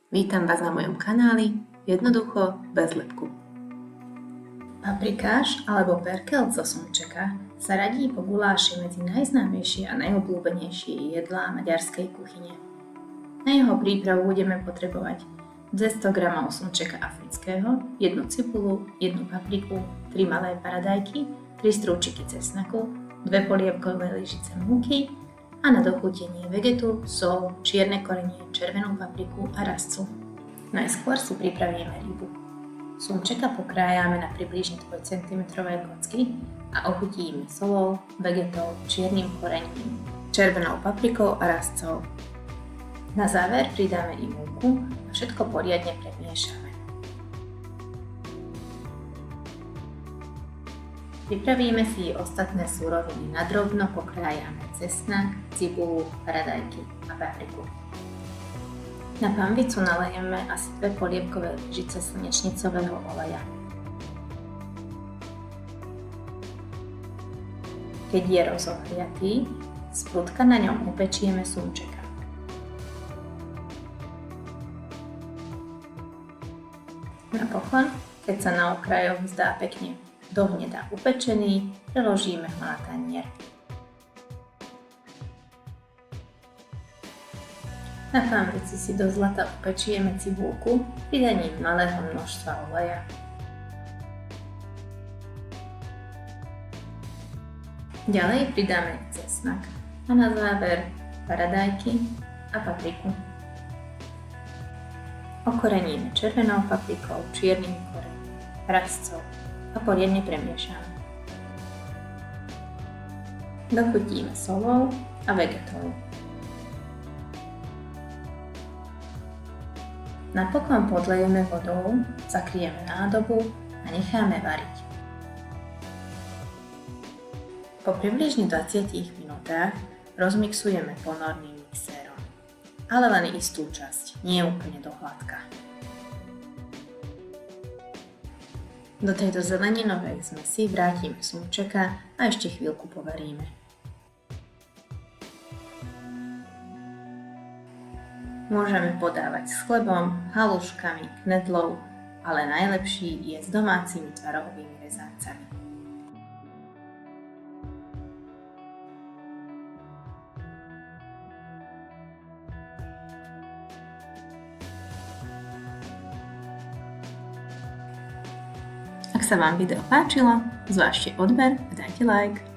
Vítam vás na mojom kanáli Jednoducho bez lepku. Paprikáš alebo perkel zo slnčeka sa radí po guláši medzi najznámejšie a najobľúbenejšie jedlá maďarskej kuchyne. Na jeho prípravu budeme potrebovať 200 g slnčeka afrického, 1 cibulu, 1 papriku, 3 malé paradajky, 3 strúčiky cesnaku, 2 polievkové lyžice múky a na dochutenie vegetu, sol, čierne korenie, červenú papriku a rastcu. Najskôr si pripravíme rybu. Slnčeka pokrájame na približne 2 cm kocky a ochutíme solou, vegetou, čiernym korením, červenou paprikou a rastcou. Na záver pridáme i múku a všetko poriadne premiešame. Pripravíme si ostatné súroviny. Na drobno pokrájame cesnak, cibulu, paradajky a papriku. Na pánvicu nalejeme asi 2 polievkové lyžice slnečnicového oleja. Keď je rozohriatý, z prudka na ňom upečieme slnčeka. Napokon, keď sa na okrajoch zdá pekne do hneda upečený, preložíme ho na tanier. Na pánvici si do zlata upečieme cibulku pridaním malého množstva oleja. Ďalej pridáme cesnak a na záver paradajky a papriku. Okoreníme červenou paprikou, čiernym korením, rastcou a poriadne premiešame. Dochutíme solou a vegetou. Napokon podlejeme vodou, zakryjeme nádobu a necháme variť. Po približne 20 minútach rozmixujeme ponorným mixérom, ale len istú časť, nie úplne do hladka. Do tejto zeleninovej zmesi vrátime slnčeka a ešte chvíľku povaríme. Môžeme podávať s chlebom, haluškami, knedlou, ale najlepší je s domácimi tvarohovými rezáncami. Ak sa vám video páčilo, zvážte odber a dajte like.